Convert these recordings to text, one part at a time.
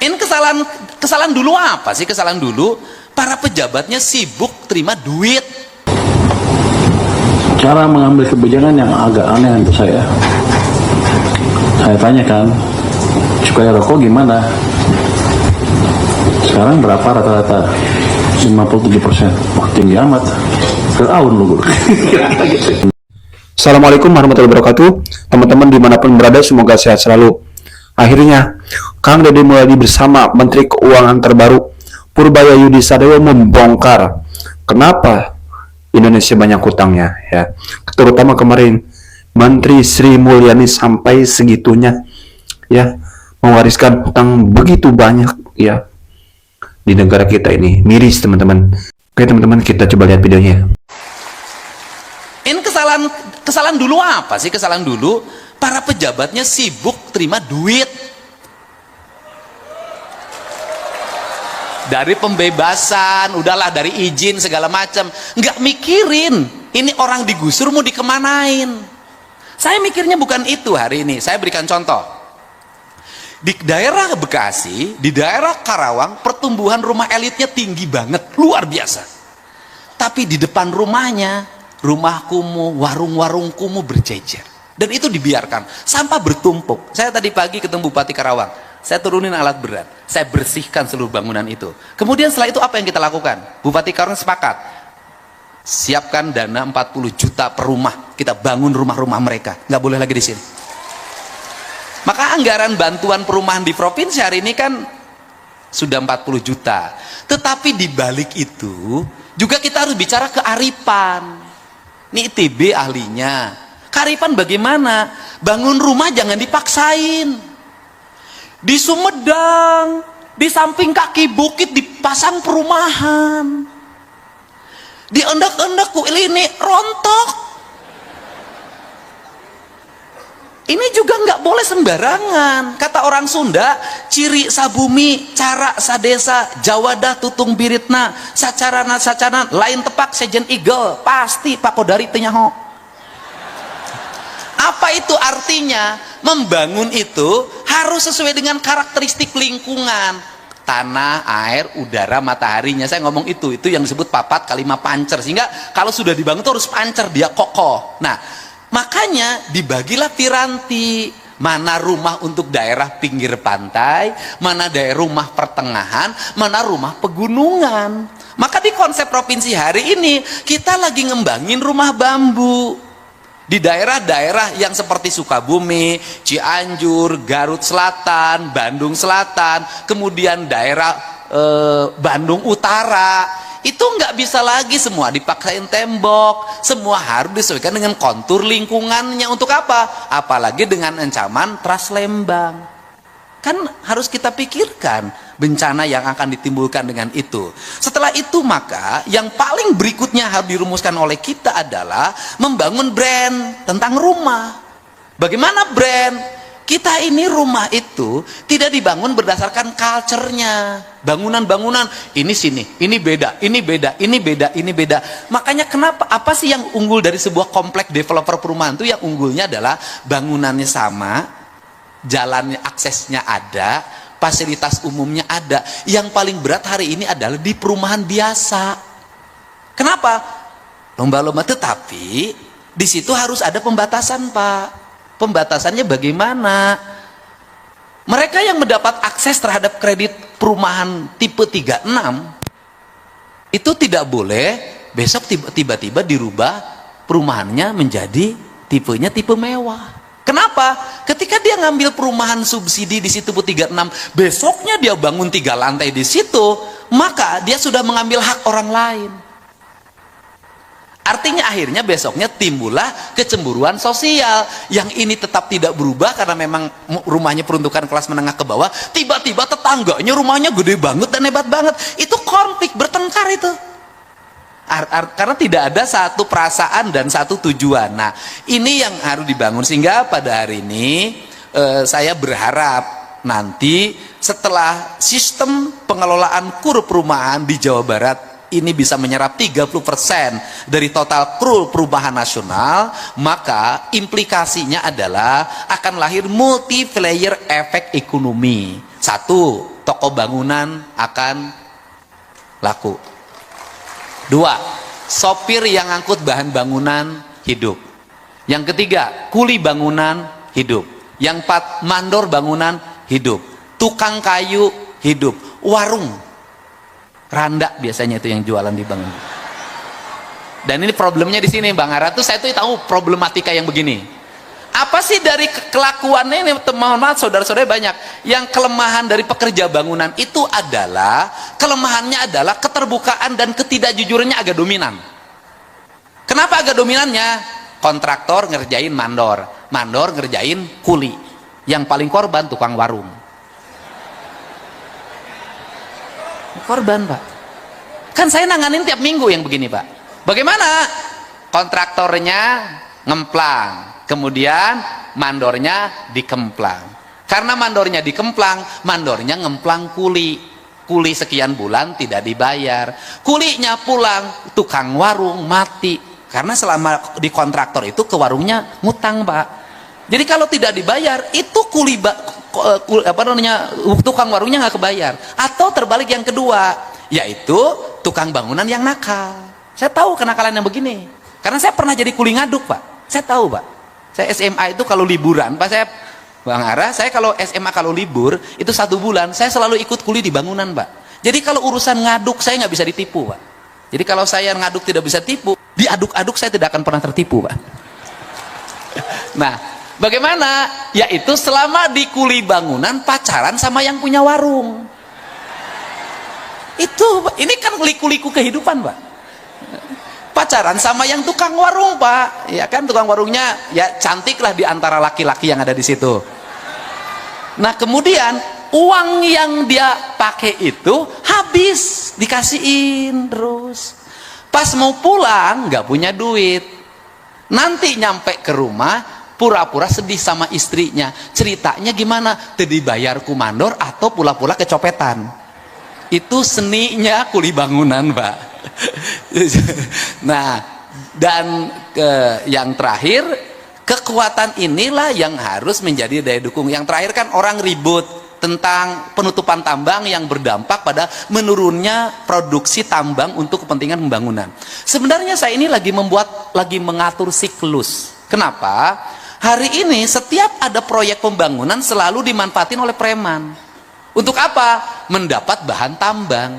Ini kesalahan dulu apa sih? Kesalahan dulu para pejabatnya sibuk terima duit. Cara mengambil kebijakan yang agak aneh untuk saya. Saya tanyakan, cukai rokok gimana? Sekarang berapa rata-rata? 57%. Wah, tinggi amat. Keraun lu. Assalamualaikum warahmatullahi wabarakatuh. Teman-teman dimanapun berada, semoga sehat selalu. Akhirnya, Kang Deddy Mulyadi bersama Menteri Keuangan terbaru Purbaya Sadewo membongkar kenapa Indonesia banyak hutangnya, ya. Terutama kemarin Menteri Sri Mulyani sampai segitunya, ya, mewariskan hutang begitu banyak, ya, di negara kita ini. Miris, teman-teman. Oke, teman-teman, kita coba lihat videonya. Ini kesalahan dulu apa sih? Kesalahan dulu para pejabatnya sibuk terima duit. Dari pembebasan, udahlah, dari izin segala macam, nggak mikirin ini orang digusur mau dikemanain. Saya mikirnya bukan itu hari ini. Saya berikan contoh. Di daerah Bekasi, di daerah Karawang, pertumbuhan rumah elitnya tinggi banget, luar biasa. Tapi di depan rumahnya, rumah kumuh, warung-warung kumuh berjejer. Dan itu dibiarkan, sampah bertumpuk. Saya tadi pagi ketemu Bupati Karawang, saya turunin alat berat, saya bersihkan seluruh bangunan itu. Kemudian setelah itu apa yang kita lakukan? Bupati Karawang sepakat, siapkan dana 40 juta per rumah, kita bangun rumah-rumah mereka, nggak boleh lagi di sini. Maka anggaran bantuan perumahan di provinsi hari ini kan sudah 40 juta. Tetapi di balik itu juga kita harus bicara kearifan. Ini ITB ahlinya. Kearifan bagaimana? Bangun rumah jangan dipaksain. Di Sumedang, di samping kaki bukit dipasang perumahan. Di endak-endak ini rontok. Ini juga nggak boleh sembarangan. Kata orang Sunda, ciri sabumi, cara sadesa, jawadah tutung biritna, sacarana sacaran, lain tepak sejen igel, pasti pakodari tenyaho. Apa itu artinya? Membangun itu harus sesuai dengan karakteristik lingkungan. Tanah, air, udara, mataharinya. Saya ngomong itu yang disebut papat kalimat pancer. Sehingga kalau sudah dibangun itu harus pancer, dia kokoh. Nah, makanya dibagilah piranti, mana rumah untuk daerah pinggir pantai, mana daerah rumah pertengahan, mana rumah pegunungan. Maka di konsep provinsi hari ini kita lagi ngembangin rumah bambu. Di daerah-daerah yang seperti Sukabumi, Cianjur, Garut Selatan, Bandung Selatan, kemudian daerah Bandung Utara, itu nggak bisa lagi semua dipaksain tembok, semua harus disesuaikan dengan kontur lingkungannya. Untuk apa? Apalagi dengan ancaman Trans Lembang. Kan harus kita pikirkan bencana yang akan ditimbulkan dengan itu. Setelah itu maka yang paling berikutnya harus dirumuskan oleh kita adalah membangun brand tentang rumah. Bagaimana brand? Kita ini rumah itu tidak dibangun berdasarkan culture-nya. Bangunan-bangunan ini sini, ini beda, ini beda, ini beda, ini beda. Makanya kenapa, apa sih yang unggul dari sebuah kompleks developer perumahan itu? Yang unggulnya adalah bangunannya sama, jalannya, aksesnya ada, fasilitas umumnya ada. Yang paling berat hari ini adalah di perumahan biasa. Kenapa? Lomba-lomba, tetapi di situ harus ada pembatasan, Pak. Pembatasannya bagaimana? Mereka yang mendapat akses terhadap kredit perumahan tipe 36 itu tidak boleh besok tiba-tiba dirubah perumahannya menjadi tipenya tipe mewah. Kenapa? Ketika dia ngambil perumahan subsidi di situ 36, besoknya dia bangun 3 lantai di situ, maka dia sudah mengambil hak orang lain. Artinya akhirnya besoknya timbullah kecemburuan sosial. Yang ini tetap tidak berubah karena memang rumahnya peruntukan kelas menengah ke bawah. Tiba-tiba tetangganya rumahnya gede banget dan hebat banget. Itu konflik, bertengkar itu. Karena tidak ada satu perasaan dan satu tujuan. Nah, ini yang harus dibangun. Sehingga pada hari ini saya berharap nanti setelah sistem pengelolaan kur perumahan di Jawa Barat ini bisa menyerap 30% dari total kru perubahan nasional, maka implikasinya adalah akan lahir multiplier efek ekonomi. Satu, toko bangunan akan laku. Dua, sopir yang angkut bahan bangunan hidup. Yang ketiga, kuli bangunan hidup. Yang empat, mandor bangunan hidup. Tukang kayu hidup. Warung randa biasanya itu yang jualan di bangunan. Dan ini problemnya di sini Bang Ara tuh, saya tuh tahu problematika yang begini. Apa sih dari kelakuannya ini, mohon maaf saudara-saudara, banyak yang kelemahan dari pekerja bangunan itu adalah, kelemahannya adalah keterbukaan dan ketidakjujurannya agak dominan. Kenapa agak dominannya? Kontraktor ngerjain mandor, mandor ngerjain kuli, yang paling korban tukang warung. Korban Pak, kan saya nanganin tiap minggu yang begini Pak. Bagaimana? Kontraktornya ngemplang, kemudian mandornya dikemplang. Karena mandornya dikemplang, mandornya ngemplang kuli, kuli sekian bulan tidak dibayar, kulinya pulang, tukang warung mati. Karena selama di kontraktor itu ke warungnya ngutang Pak. Jadi kalau tidak dibayar itu tukang warungnya nggak kebayar. Atau terbalik yang kedua, yaitu tukang bangunan yang nakal. Saya tahu kenakalan yang begini, karena saya pernah jadi kuli ngaduk Pak. Saya tahu Pak. Saya SMA itu kalau liburan Pak, saya Bang Ara, saya kalau SMA kalau libur itu 1 bulan saya selalu ikut kuli di bangunan Pak. Jadi kalau urusan ngaduk saya nggak bisa ditipu Pak. Jadi kalau saya ngaduk tidak bisa tipu, diaduk-aduk saya tidak akan pernah tertipu Pak. Nah, bagaimana? Yaitu selama di kuli bangunan pacaran sama yang punya warung. Ini kan liku-liku kehidupan Pak. Pacaran sama yang tukang warung Pak. Ya kan, tukang warungnya ya cantik lah di antara laki-laki yang ada di situ. Nah kemudian uang yang dia pakai itu habis, dikasihin terus. Pas mau pulang nggak punya duit. Nanti nyampe ke rumah pura-pura sedih sama istrinya. Ceritanya gimana? Tadi bayar kumandor atau pula-pula kecopetan. Itu seninya kuli bangunan Pak. Nah, dan yang terakhir, kekuatan inilah yang harus menjadi daya dukung. Yang terakhir kan orang ribut tentang penutupan tambang yang berdampak pada menurunnya produksi tambang untuk kepentingan pembangunan. Sebenarnya saya ini lagi mengatur siklus. Kenapa? Hari ini setiap ada proyek pembangunan selalu dimanfaatin oleh preman. Untuk apa? Mendapat bahan tambang.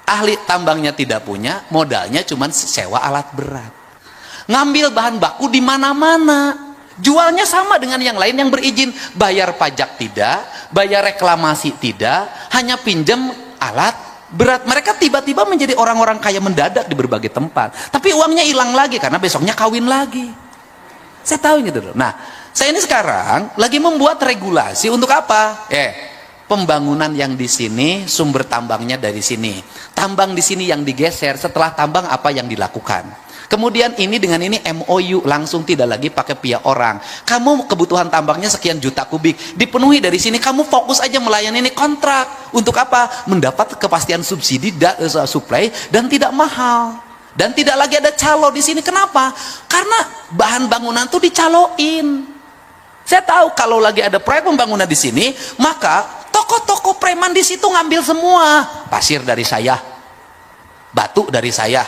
Ahli tambangnya tidak punya, modalnya cuma sewa alat berat. Ngambil bahan baku di mana-mana. Jualnya sama dengan yang lain yang berizin. Bayar pajak tidak, bayar reklamasi tidak, hanya pinjam alat berat. Mereka tiba-tiba menjadi orang-orang kaya mendadak di berbagai tempat. Tapi uangnya hilang lagi karena besoknya kawin lagi. Saya tahu gitu loh. Nah, saya ini sekarang lagi membuat regulasi untuk apa? Pembangunan yang di sini, sumber tambangnya dari sini. Tambang di sini yang digeser, setelah tambang apa yang dilakukan. Kemudian ini dengan ini MOU, langsung tidak lagi pakai pihak orang. Kamu kebutuhan tambangnya sekian juta kubik, dipenuhi dari sini, kamu fokus aja melayani ini kontrak. Untuk apa? Mendapat kepastian subsidi, supply, dan tidak mahal. Dan tidak lagi ada calo di sini. Kenapa? Karena bahan bangunan tuh dicaloin. Saya tahu kalau lagi ada proyek pembangunan di sini, maka toko-toko preman di situ ngambil semua. Pasir dari saya, batu dari saya,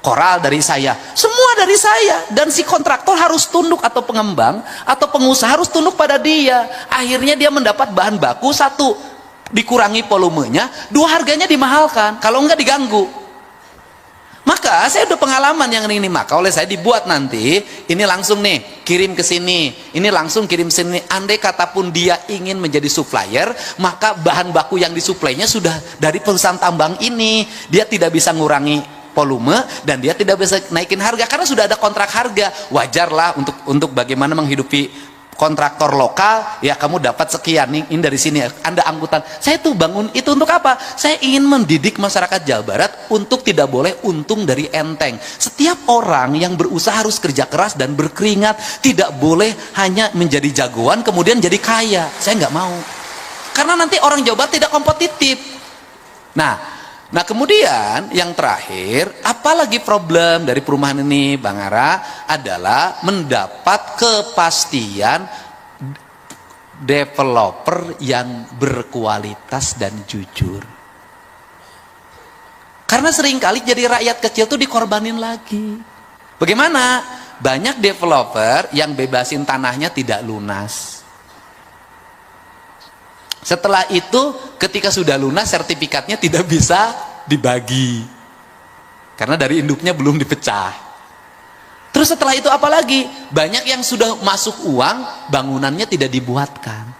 koral dari saya, semua dari saya. Dan si kontraktor harus tunduk, atau pengembang atau pengusaha harus tunduk pada dia. Akhirnya dia mendapat bahan baku, satu dikurangi volumenya, dua harganya dimahalkan, kalau enggak diganggu. Maka saya udah pengalaman yang ini, maka oleh saya dibuat nanti ini langsung nih kirim ke sini, ini langsung kirim sini. Andai kata pun dia ingin menjadi supplier, maka bahan baku yang disuplainya sudah dari perusahaan tambang ini. Dia tidak bisa ngurangi volume dan dia tidak bisa naikin harga karena sudah ada kontrak harga. Wajarlah untuk bagaimana menghidupi kontraktor lokal, ya kamu dapat sekian nih, ini dari sini Anda angkutan. Saya tuh bangun itu untuk apa? Saya ingin mendidik masyarakat Jawa Barat untuk tidak boleh untung dari enteng. Setiap orang yang berusaha harus kerja keras dan berkeringat, tidak boleh hanya menjadi jagoan kemudian jadi kaya. Saya nggak mau, karena nanti orang Jawa Barat tidak kompetitif. Nah kemudian yang terakhir, apalagi problem dari perumahan ini Bang Ara adalah mendapat kepastian developer yang berkualitas dan jujur. Karena seringkali jadi rakyat kecil tuh dikorbanin lagi. Bagaimana? Banyak developer yang bebasin tanahnya tidak lunas. Setelah itu ketika sudah lunas sertifikatnya tidak bisa dibagi. Karena dari induknya belum dipecah. Terus setelah itu apa lagi? Banyak yang sudah masuk uang, bangunannya tidak dibuatkan.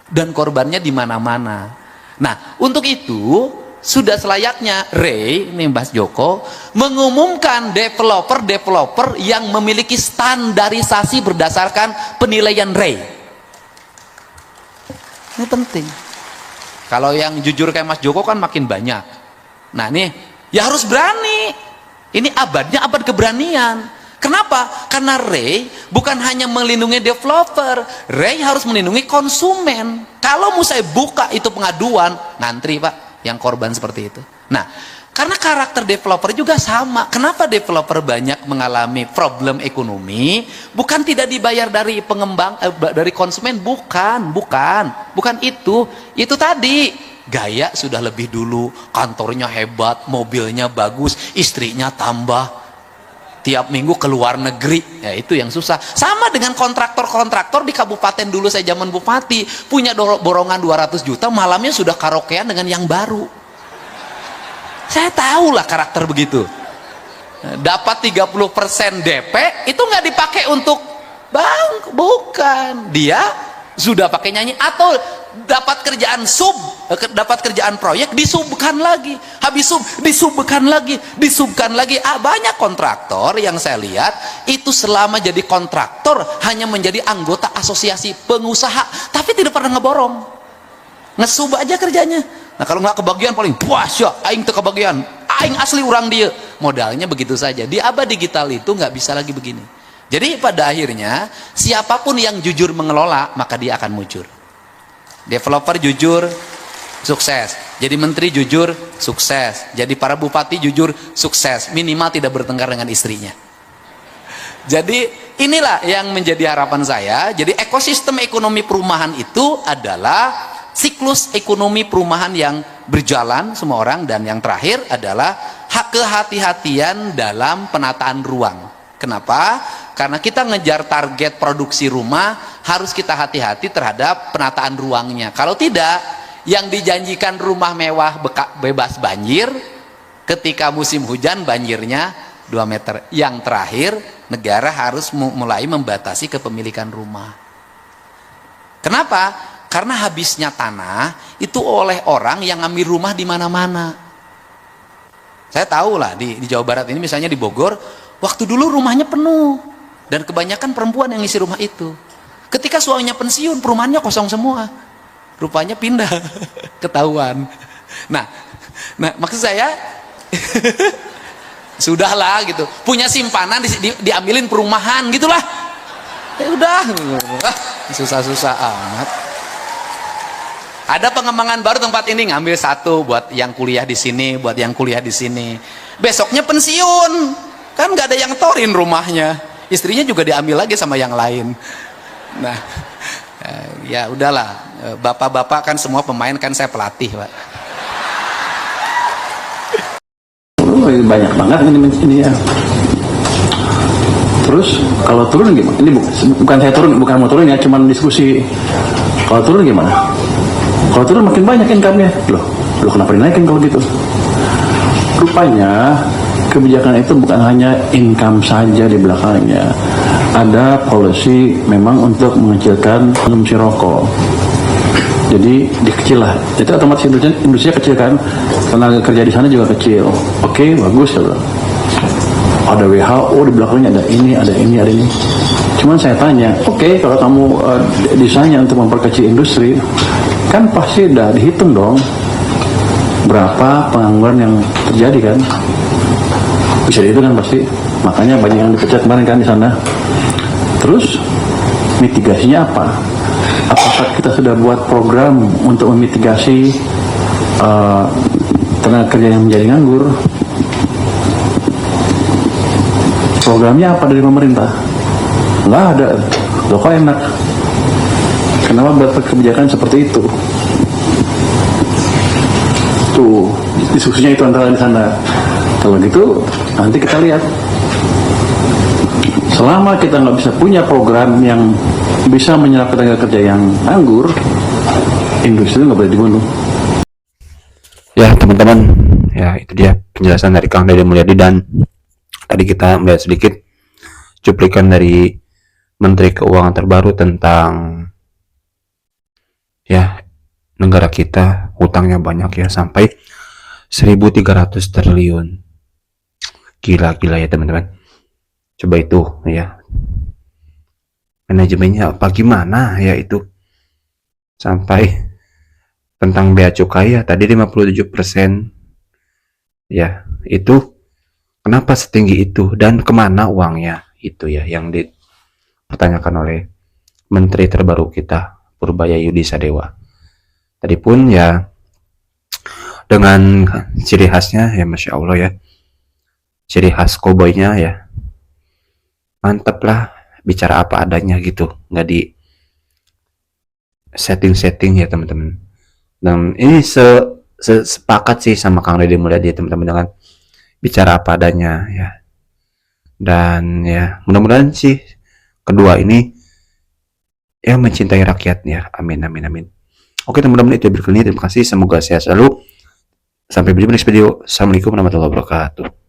Dan korbannya di mana-mana. Nah, untuk itu sudah selayaknya Ray, ini Mas Joko, mengumumkan developer-developer yang memiliki standarisasi berdasarkan penilaian Ray. Ini penting. Kalau yang jujur kayak Mas Joko kan makin banyak. Nah nih, ya harus berani. Ini abadnya abad keberanian. Kenapa? Karena Ray bukan hanya melindungi developer, Ray harus melindungi konsumen. Kalau mau saya buka itu pengaduan, ngantri Pak, yang korban seperti itu. Nah, karena karakter developer juga sama. Kenapa developer banyak mengalami problem ekonomi? Bukan tidak dibayar dari pengembang, dari konsumen, bukan itu. Itu tadi gaya sudah lebih dulu, kantornya hebat, mobilnya bagus, istrinya tambah. Tiap minggu ke luar negeri, ya itu yang susah. Sama dengan kontraktor-kontraktor di kabupaten dulu saya zaman bupati, punya borongan 200 juta, malamnya sudah karaokean dengan yang baru. Saya tahu lah karakter begitu. Dapat 30% DP, itu nggak dipakai untuk bank, bukan. Dia sudah pakai nyanyi, atau dapat kerjaan dapat kerjaan proyek, disubkan lagi, habis disubkan lagi. Banyak kontraktor yang saya lihat itu selama jadi kontraktor hanya menjadi anggota asosiasi pengusaha, tapi tidak pernah ngeborong, ngesub aja kerjanya. Nah kalau nggak kebagian paling puas ya, aing tuh kebagian, aing asli orang dia, modalnya begitu saja. Di abad digital itu nggak bisa lagi begini. Jadi pada akhirnya siapapun yang jujur mengelola maka dia akan mujur. Developer jujur, sukses. Jadi menteri jujur, sukses. Jadi para bupati jujur, sukses. Minimal tidak bertengkar dengan istrinya. Jadi inilah yang menjadi harapan saya. Jadi ekosistem ekonomi perumahan itu adalah siklus ekonomi perumahan yang berjalan semua orang. Dan yang terakhir adalah kehati-hatian dalam penataan ruang. Kenapa? Karena kita ngejar target produksi rumah, harus kita hati-hati terhadap penataan ruangnya. Kalau tidak, yang dijanjikan rumah mewah bebas banjir, ketika musim hujan banjirnya 2 meter. Yang terakhir, negara harus mulai membatasi kepemilikan rumah. Kenapa? Karena habisnya tanah itu oleh orang yang ngambil rumah di mana-mana. Saya tahu lah di Jawa Barat ini, misalnya di Bogor, waktu dulu rumahnya penuh. Dan kebanyakan perempuan yang ngisi rumah itu. Ketika suaminya pensiun, perumahannya kosong semua. Rupanya pindah, ketahuan. Nah maksud saya, sudahlah gitu. Punya simpanan diambilin perumahan gitulah. Ya udah, susah-susah amat. Ada pengembangan baru tempat ini, ngambil satu buat yang kuliah di sini, buat yang kuliah di sini. Besoknya pensiun, kan nggak ada yang torin rumahnya. Istrinya juga diambil lagi sama yang lain. Nah, ya udahlah. Bapak-bapak kan semua pemain, kan saya pelatih, Pak. Banyak banget ini ya. Terus kalau turun gimana? Ini bukan saya turun, bukan mau turun ya, cuman diskusi. Kalau turun gimana? Kalau turun makin banyak income-nya. Loh kenapa dinaikin kalau gitu? Rupanya kebijakan itu bukan hanya income saja di belakangnya. Ada policy memang untuk mengecilkan konsumsi rokok. Jadi dikecil lah. Jadi otomatis industri kecil kan, tenaga kerja di sana juga kecil. Oke, bagus ya. Ada WHO di belakangnya, ada ini. Cuman saya tanya, oke, kalau kamu desainnya untuk memperkecil industri, kan pasti udah dihitung dong berapa pengangguran yang terjadi kan. Bisa itu kan pasti, makanya banyak yang dipecat kemarin kan di sana. Terus mitigasinya apa? Apakah kita sudah buat program untuk memitigasi tenaga kerja yang menjadi nganggur. Programnya apa dari pemerintah? Nggak ada. Loh kok enak? Kenapa buat kebijakan seperti itu? Tuh, diskusinya itu antara di sana. Kalau gitu, nanti kita lihat. Selama kita nggak bisa punya program yang bisa menyerap tenaga kerja yang nganggur, industri itu nggak boleh dibunuh. Ya teman-teman, ya itu dia penjelasan dari Kang Deddy Mulyadi, dan tadi kita melihat sedikit cuplikan dari Menteri Keuangan terbaru tentang ya negara kita hutangnya banyak ya, sampai 1.300 triliun. Gila-gila ya teman-teman. Coba itu ya, manajemennya apa gimana ya itu, sampai tentang bea cukai ya tadi 57%. Ya itu kenapa setinggi itu dan kemana uangnya, itu ya yang dipertanyakan oleh Menteri terbaru kita, Purbaya Yudi Sadewa. Tadi pun ya dengan ciri khasnya ya, Masya Allah ya, ciri khas koboynya ya, mantep lah, bicara apa adanya gitu, nggak di setting ya teman-teman. Dan ini sepakat sih sama Kang Deddy Mulyadi teman-teman, dengan bicara apa adanya ya. Dan ya mudah-mudahan sih kedua ini ya mencintai rakyatnya. Amin amin amin. Oke teman-teman, itu berikut ini. Terima kasih, semoga sehat selalu. Sampai berjumpa di next video. Assalamualaikum warahmatullahi wabarakatuh.